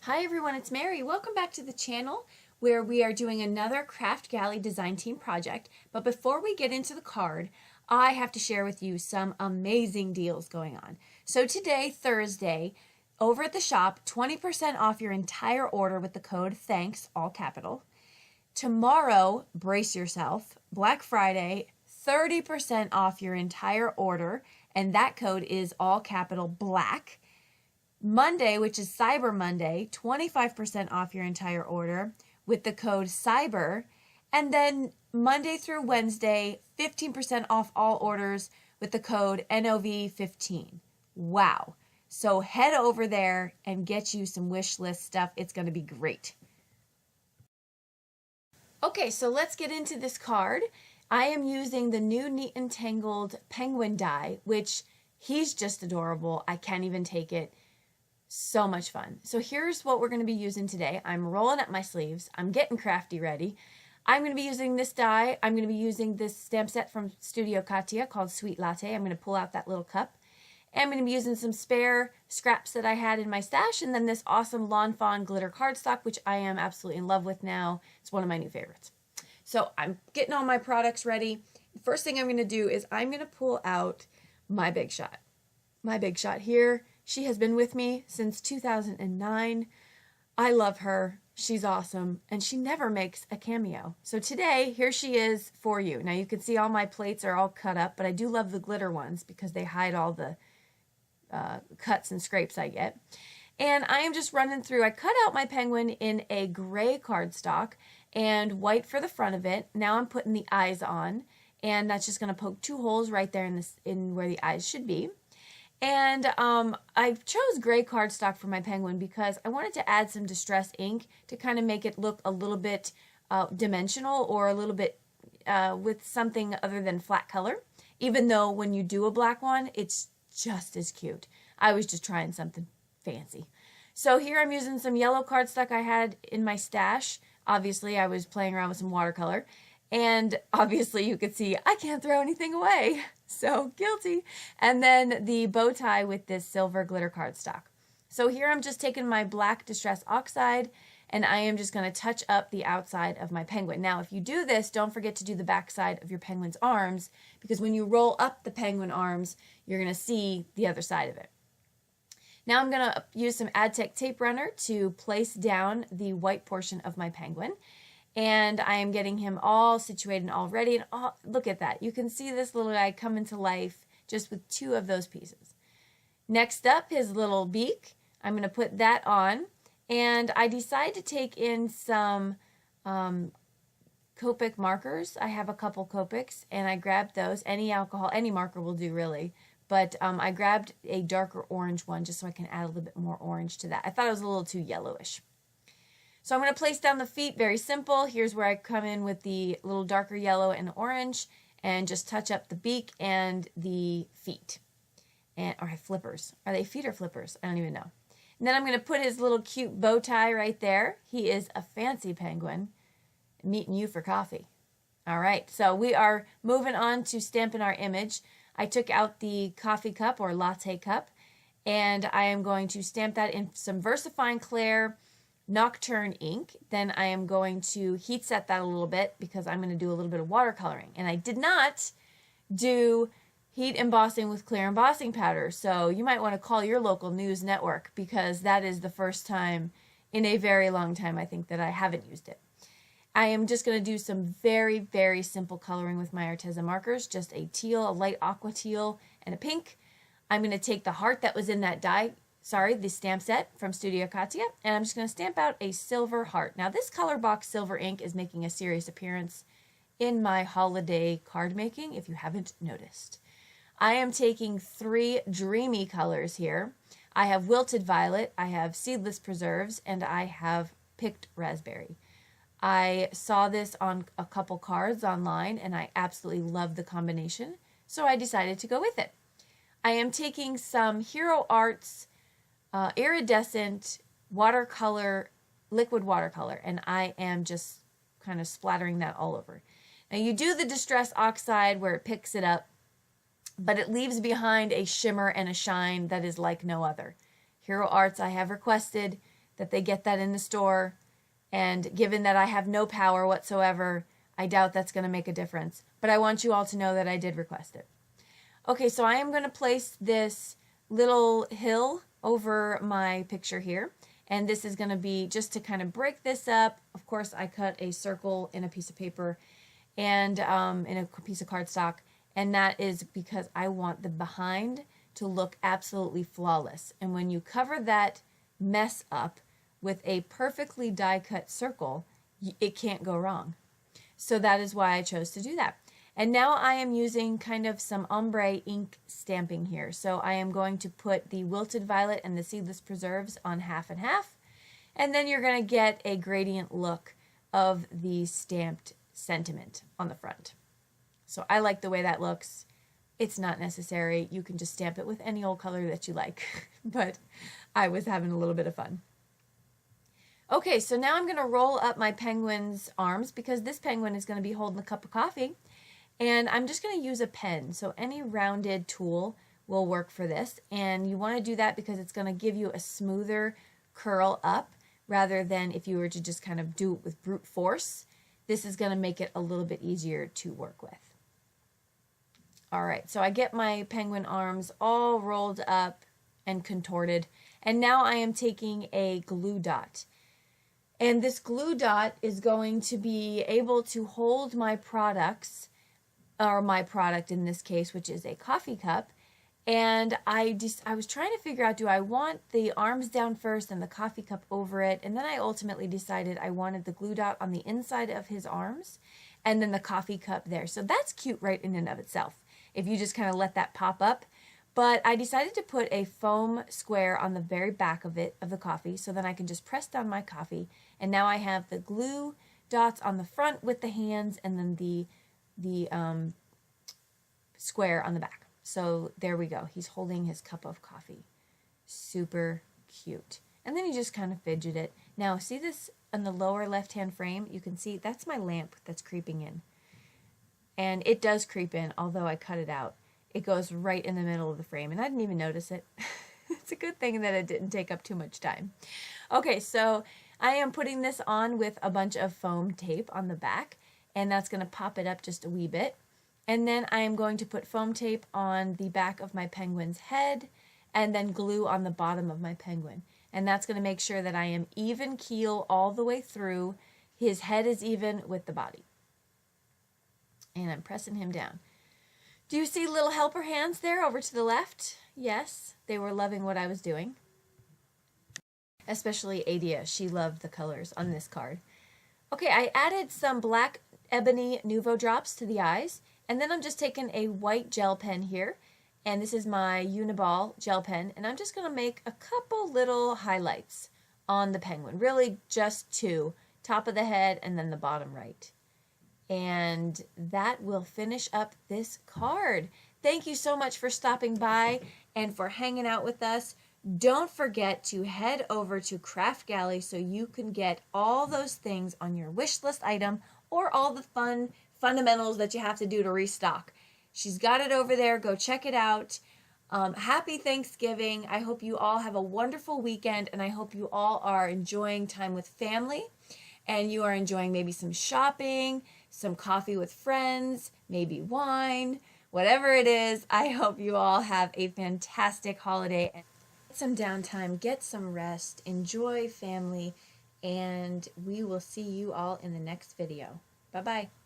Hi everyone, it's Mary. Welcome back to the channel where we are doing another Kraftgali design team project. But before we get into the card, I have to share with you some amazing deals going on. So today, Thursday, over at the shop, 20% off your entire order with the code THANKS, all capital. Tomorrow, brace yourself, Black Friday, 30% off your entire order, and that code is all capital BLACK. Monday, which is Cyber Monday, 25% off your entire order with the code CYBER. And then Monday through Wednesday, 15% off all orders with the code NOV15. Wow. So head over there and get you some wish list stuff. It's going to be great. Okay, so let's get into this card. I am using the new Neat and Tangled penguin die, which he's just adorable. I can't even take it. So much fun. So here's what we're going to be using today. I'm rolling up my sleeves. I'm getting crafty ready. I'm going to be using this die. I'm going to be using this stamp set from Studio Katia called Sweet Latte. I'm going to pull out that little cup. And I'm going to be using some spare scraps that I had in my stash, and then this awesome Lawn Fawn glitter cardstock, which I am absolutely in love with now. It's one of my new favorites. So I'm getting all my products ready. The first thing I'm going to do is I'm going to pull out my Big Shot. My Big Shot here. She has been with me since 2009. I love her. She's awesome. And she never makes a cameo. So today, here she is for you. Now you can see all my plates are all cut up, but I do love the glitter ones because they hide all the cuts and scrapes I get. And I am just running through. I cut out my penguin in a gray cardstock and white for the front of it. Now I'm putting the eyes on, and that's just going to poke two holes right there in where the eyes should be. And I chose gray cardstock for my penguin because I wanted to add some distress ink to kind of make it look a little bit dimensional, or a little bit with something other than flat color. Even though when you do a black one, it's just as cute. I was just trying something fancy. So here I'm using some yellow cardstock I had in my stash. Obviously I was playing around with some watercolor. And obviously you could see I can't throw anything away. So guilty. And then the bow tie with this silver glitter cardstock. So here I'm just taking my black Distress Oxide, and I am just going to touch up the outside of my penguin. Now if you do this, don't forget to do the back side of your penguin's arms, because when you roll up the penguin arms, you're going to see the other side of it. Now I'm going to use some Adtech tape runner to place down the white portion of my penguin. And I am getting him all situated and all ready. And look at that. You can see this little guy come into life just with two of those pieces. Next up, his little beak. I'm going to put that on. And I decided to take in some Copic markers. I have a couple Copics, and I grabbed those. Any alcohol, any marker will do really. But I grabbed a darker orange one just so I can add a little bit more orange to that. I thought it was a little too yellowish. So I'm going to place down the feet, very simple. Here's where I come in with the little darker yellow and orange and just touch up the beak and the feet. Or flippers. Are they feet or flippers? I don't even know. And then I'm going to put his little cute bow tie right there. He is a fancy penguin. Meeting you for coffee. All right, so we are moving on to stamping our image. I took out the coffee cup or latte cup, and I am going to stamp that in some VersaFine Clair Nocturne ink. Then I am going to heat set that a little bit because I'm going to do a little bit of watercoloring. And I did not do heat embossing with clear embossing powder. So you might want to call your local news network, because that is the first time in a very long time, I think, that I haven't used it. I am just going to do some very, very simple coloring with my Arteza markers. Just a teal, a light aqua teal, and a pink. I'm going to take the heart that was in that the stamp set from Studio Katia, and I'm just going to stamp out a silver heart. Now this color box silver ink is making a serious appearance in my holiday card making, if you haven't noticed. I am taking three dreamy colors here. I have Wilted Violet, I have Seedless Preserves, and I have Picked Raspberry. I saw this on a couple cards online, and I absolutely love the combination, so I decided to go with it. I am taking some Hero Arts iridescent watercolor, liquid watercolor, and I am just kind of splattering that all over. Now you do the Distress Oxide where it picks it up, but it leaves behind a shimmer and a shine that is like no other. Hero Arts, I have requested that they get that in the store. And given that I have no power whatsoever, I doubt that's going to make a difference. But I want you all to know that I did request it. Okay, so I am going to place this little hill over my picture here. And this is going to be just to kind of break this up. Of course, I cut a circle in a piece of paper and in a piece of cardstock. And that is because I want the behind to look absolutely flawless. And when you cover that mess up with a perfectly die-cut circle, it can't go wrong. So that is why I chose to do that. And now I am using kind of some ombre ink stamping here. So I am going to put the wilted violet and the seedless preserves on half and half. And then you're going to get a gradient look of the stamped sentiment on the front. So I like the way that looks. It's not necessary. You can just stamp it with any old color that you like. But I was having a little bit of fun. Okay, so now I'm going to roll up my penguin's arms because this penguin is going to be holding a cup of coffee. And I'm just going to use a pen. So any rounded tool will work for this. And you want to do that because it's going to give you a smoother curl up rather than if you were to just kind of do it with brute force. This is going to make it a little bit easier to work with. All right, so I get my penguin arms all rolled up and contorted. And now I am taking a glue dot. And this glue dot is going to be able to hold my products, or my product in this case, which is a coffee cup. And I was trying to figure out, do I want the arms down first and the coffee cup over it? And then I ultimately decided I wanted the glue dot on the inside of his arms and then the coffee cup there. So that's cute right in and of itself, if you just kind of let that pop up. But I decided to put a foam square on the very back of it, of the coffee, so then I can just press down my coffee. And now I have the glue dots on the front with the hands and then the square on the back. So there we go. He's holding his cup of coffee. Super cute. And then you just kind of fidget it. Now, see this on the lower left-hand frame? You can see that's my lamp that's creeping in. And it does creep in, although I cut it out. It goes right in the middle of the frame, and I didn't even notice it. It's a good thing that it didn't take up too much time. Okay, so I am putting this on with a bunch of foam tape on the back, and that's going to pop it up just a wee bit. And then I am going to put foam tape on the back of my penguin's head, and then glue on the bottom of my penguin. And that's going to make sure that I am even keel all the way through. His head is even with the body. And I'm pressing him down. Do you see little helper hands there over to the left? Yes, they were loving what I was doing. Especially Adia, she loved the colors on this card. Okay, I added some black ebony Nuvo drops to the eyes, and then I'm just taking a white gel pen here, and this is my Uniball gel pen, and I'm just going to make a couple little highlights on the penguin. Really just two, top of the head and then the bottom right. And that will finish up this card. Thank you so much for stopping by and for hanging out with us. Don't forget to head over to Kraftgali so you can get all those things on your wish list item or all the fun fundamentals that you have to do to restock. She's got it over there. Go check it out. Happy Thanksgiving. I hope you all have a wonderful weekend, and I hope you all are enjoying time with family and you are enjoying maybe some shopping, some coffee with friends, maybe wine, whatever it is. I hope you all have a fantastic holiday. Get some downtime, get some rest, enjoy family, and we will see you all in the next video. Bye-bye.